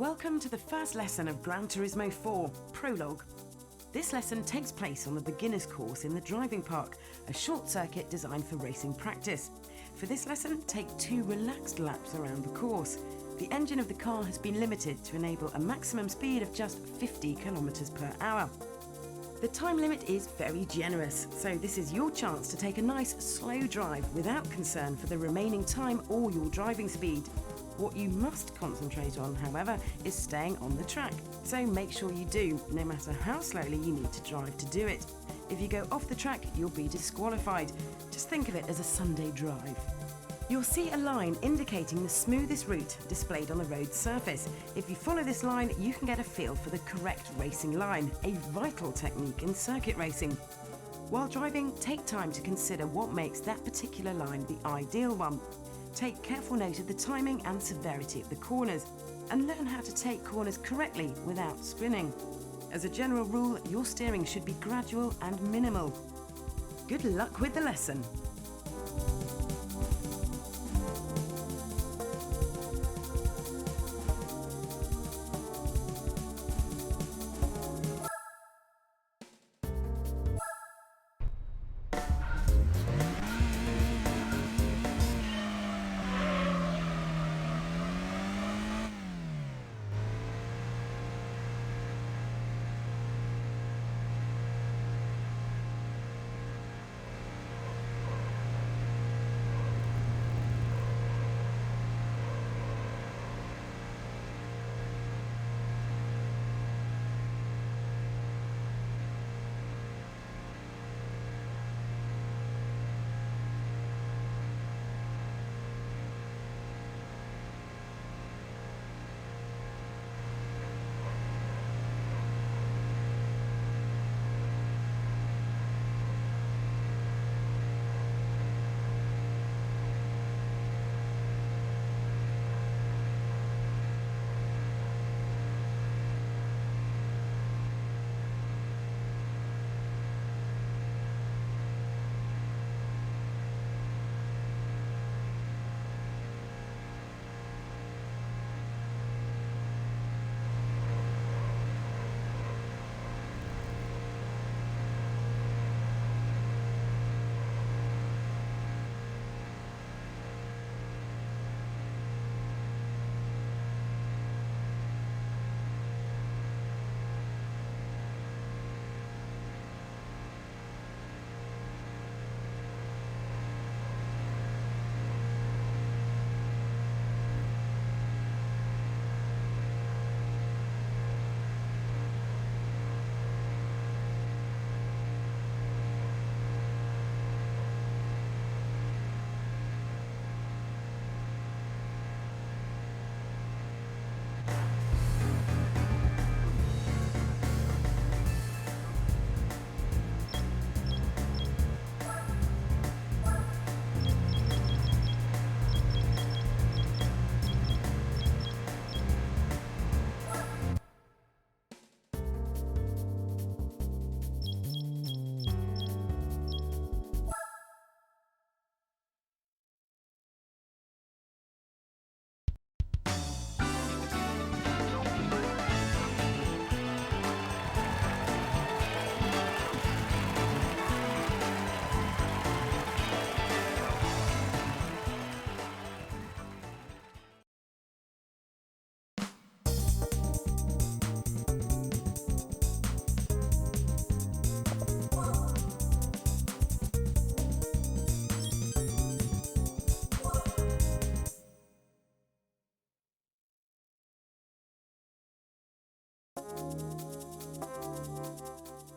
Welcome to the first lesson of Gran Turismo 4, Prologue. This lesson takes place on the beginner's course in the driving park, a short circuit designed for racing practice. For this lesson, take 2 relaxed laps around the course. The engine of the car has been limited to enable a maximum speed of just 50 km per hour. The time limit is very generous, so this is your chance to take a nice slow drive without concern for the remaining time or your driving speed. What you must concentrate on, however, is staying on the track, so make sure you do, no matter how slowly you need to drive to do it. If you go off the track, you'll be disqualified. Just think of it as a Sunday drive. You'll see a line indicating the smoothest route displayed on the road surface. If you follow this line, you can get a feel for the correct racing line, a vital technique in circuit racing. While driving, take time to consider what makes that particular line the ideal one. Take careful note of the timing and severity of the corners, and learn how to take corners correctly without spinning. As a general rule, your steering should be gradual and minimal. Good luck with the lesson.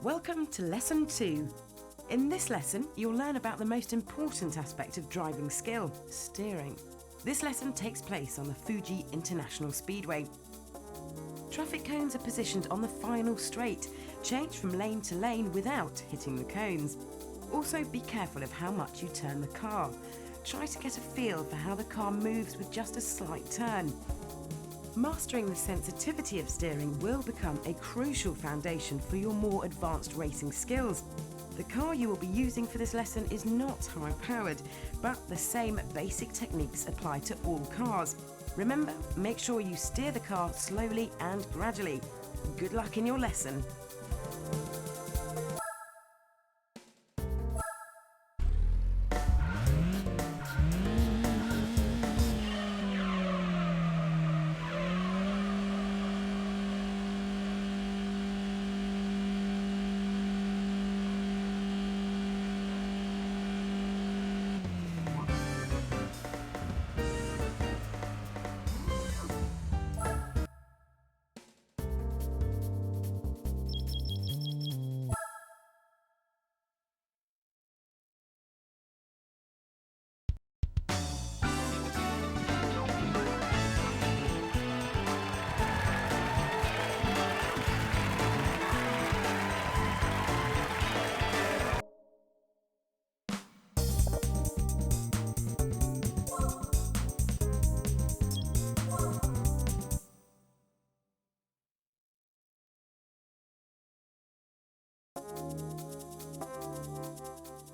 Welcome to Lesson 2. In this lesson, you'll learn about the most important aspect of driving skill, steering. This lesson takes place on the Fuji International Speedway. Traffic cones are positioned on the final straight. Change from lane to lane without hitting the cones. Also, be careful of how much you turn the car. Try to get a feel for how the car moves with just a slight turn. Mastering the sensitivity of steering will become a crucial foundation for your more advanced racing skills. The car you will be using for this lesson is not high-powered, but the same basic techniques apply to all cars. Remember, make sure you steer the car slowly and gradually. Good luck in your lesson.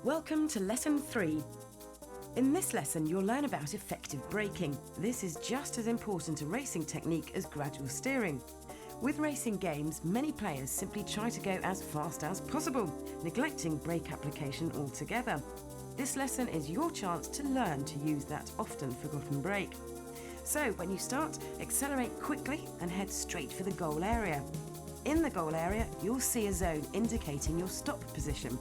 Welcome to Lesson 3. In this lesson, you'll learn about effective braking. This is just as important a racing technique as gradual steering. With racing games, many players simply try to go as fast as possible, neglecting brake application altogether. This lesson is your chance to learn to use that often forgotten brake. So, when you start, accelerate quickly and head straight for the goal area. In the goal area, you'll see a zone indicating your stop position.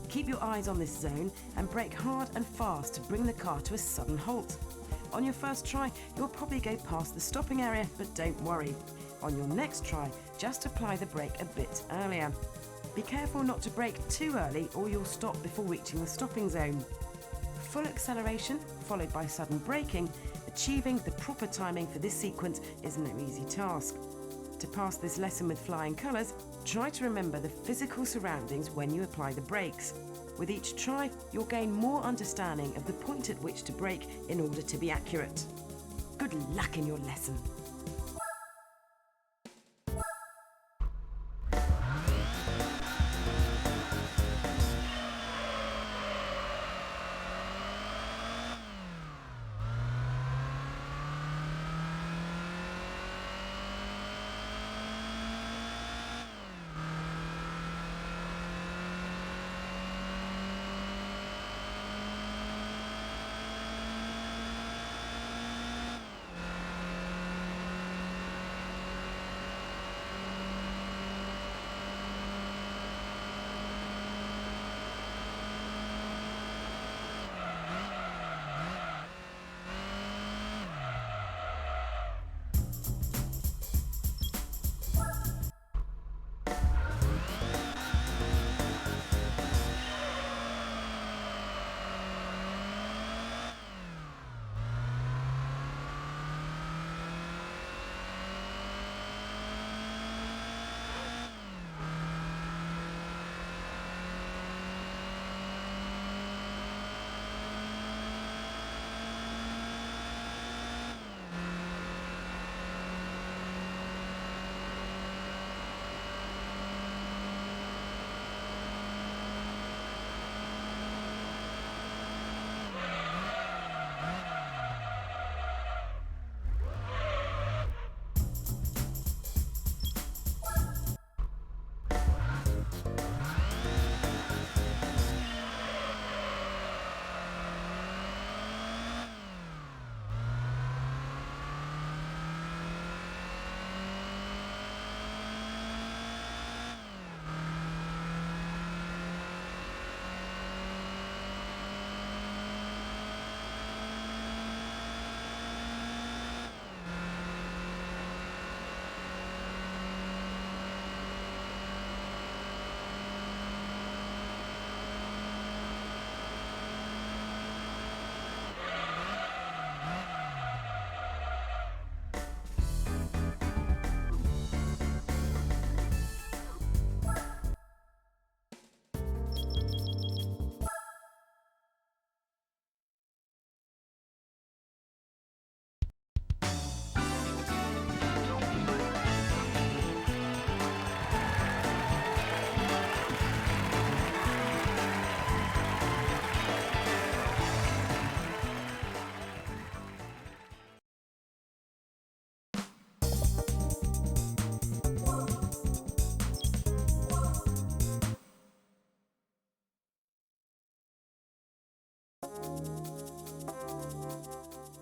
Keep your eyes on this zone and brake hard and fast to bring the car to a sudden halt. On your first try, you'll probably go past the stopping area, but don't worry. On your next try, just apply the brake a bit earlier. Be careful not to brake too early or you'll stop before reaching the stopping zone. Full acceleration, followed by sudden braking, achieving the proper timing for this sequence is no easy task. To pass this lesson with flying colours, try to remember the physical surroundings when you apply the brakes. With each try, you'll gain more understanding of the point at which to brake in order to be accurate. Good luck in your lesson.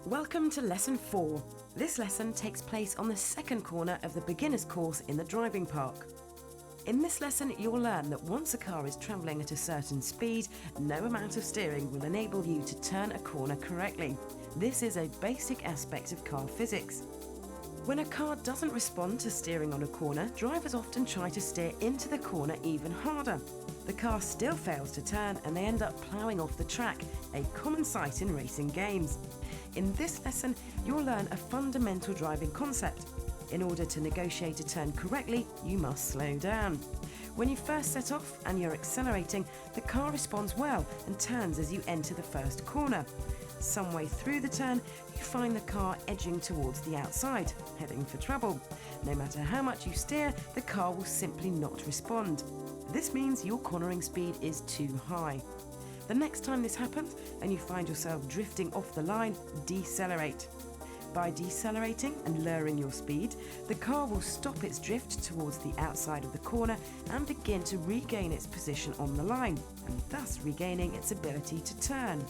Welcome to Lesson 4. This lesson takes place on the second corner of the beginner's course in the driving park. In this lesson, you'll learn that once a car is travelling at a certain speed, no amount of steering will enable you to turn a corner correctly. This is a basic aspect of car physics. When a car doesn't respond to steering on a corner, drivers often try to steer into the corner even harder. The car still fails to turn and they end up ploughing off the track, a common sight in racing games. In this lesson, you'll learn a fundamental driving concept. In order to negotiate a turn correctly, you must slow down. When you first set off and you're accelerating, the car responds well and turns as you enter the first corner. Some way through the turn, you find the car edging towards the outside, heading for trouble. No matter how much you steer, the car will simply not respond. This means your cornering speed is too high. The next time this happens and you find yourself drifting off the line, decelerate. By decelerating and lowering your speed, the car will stop its drift towards the outside of the corner and begin to regain its position on the line, and thus regaining its ability to turn.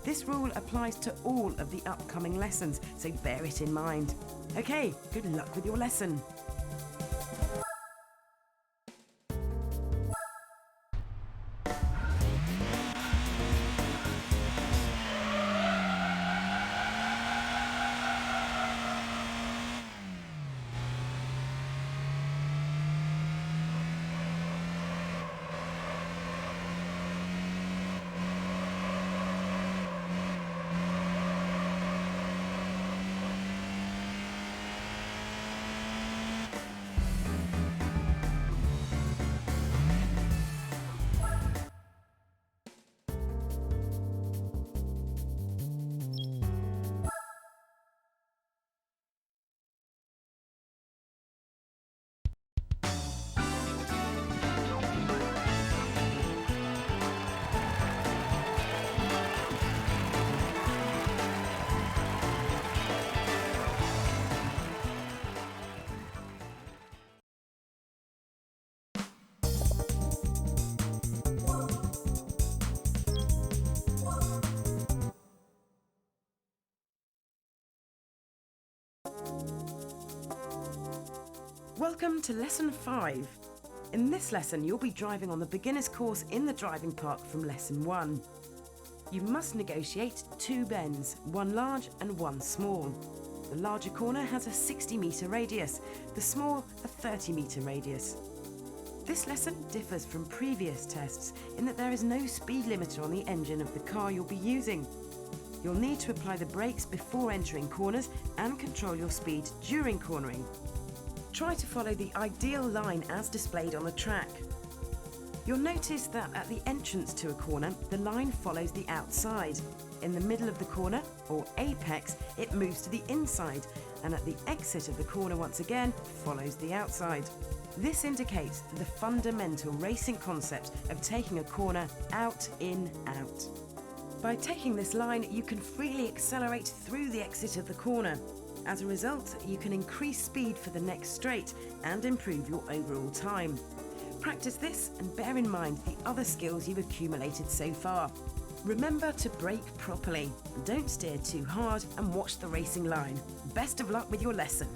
This rule applies to all of the upcoming lessons, so bear it in mind. Okay, good luck with your lesson. Welcome to Lesson 5. In this lesson, you'll be driving on the beginner's course in the driving park from Lesson 1. You must negotiate two bends, one large and one small. The larger corner has a 60-metre radius, the small a 30-metre radius. This lesson differs from previous tests in that there is no speed limiter on the engine of the car you'll be using. You'll need to apply the brakes before entering corners and control your speed during cornering. Try to follow the ideal line as displayed on the track. You'll notice that at the entrance to a corner, the line follows the outside. In the middle of the corner, or apex, it moves to the inside, and at the exit of the corner once again, follows the outside. This indicates the fundamental racing concept of taking a corner out, in, out. By taking this line, you can freely accelerate through the exit of the corner. As a result, you can increase speed for the next straight and improve your overall time. Practice this and bear in mind the other skills you've accumulated so far. Remember to brake properly, don't steer too hard and watch the racing line. Best of luck with your lesson.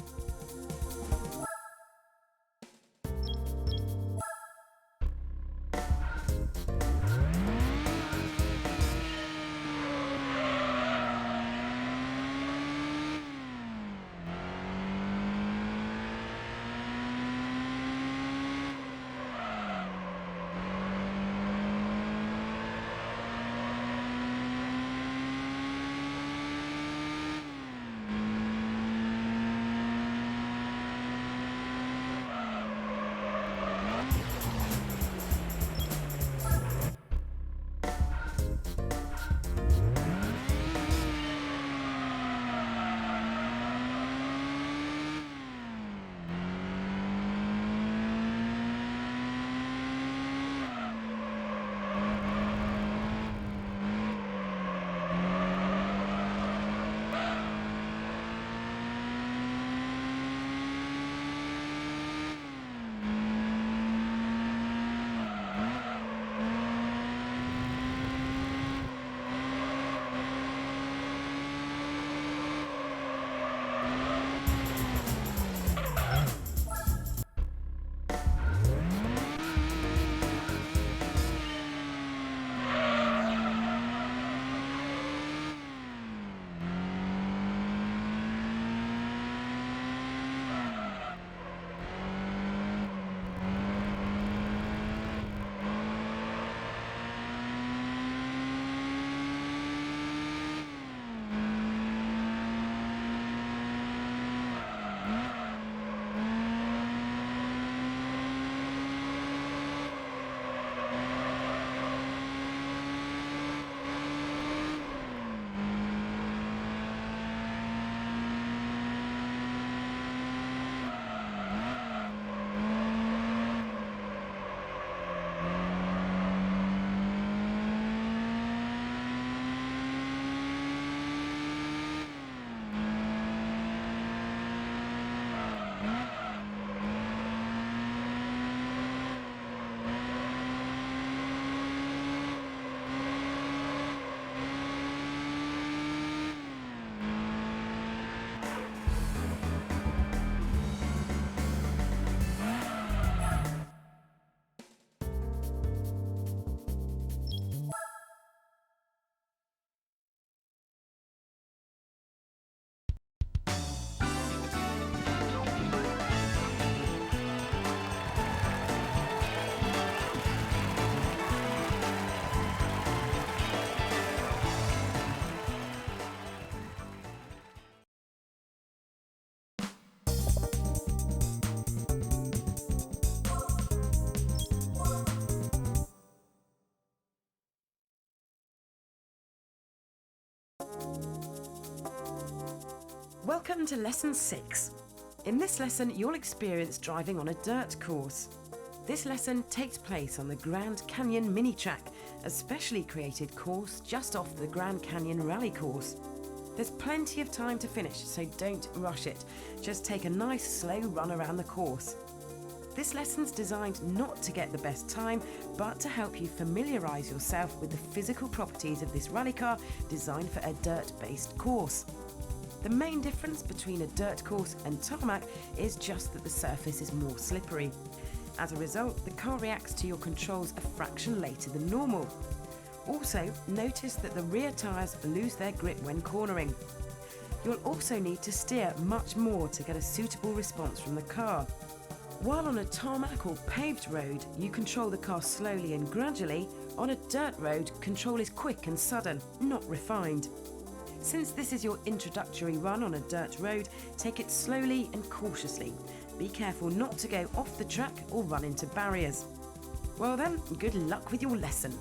Welcome to Lesson 6. In this lesson, you'll experience driving on a dirt course. This lesson takes place on the Grand Canyon mini track, a specially created course just off the Grand Canyon rally course. There's plenty of time to finish, so don't rush it. Just take a nice slow run around the course. This lesson's designed not to get the best time, but to help you familiarise yourself with the physical properties of this rally car designed for a dirt-based course. The main difference between a dirt course and tarmac is just that the surface is more slippery. As a result, the car reacts to your controls a fraction later than normal. Also, notice that the rear tyres lose their grip when cornering. You'll also need to steer much more to get a suitable response from the car. While on a tarmac or paved road, you control the car slowly and gradually, on a dirt road, control is quick and sudden, not refined. Since this is your introductory run on a dirt road, take it slowly and cautiously. Be careful not to go off the track or run into barriers. Well then, good luck with your lesson.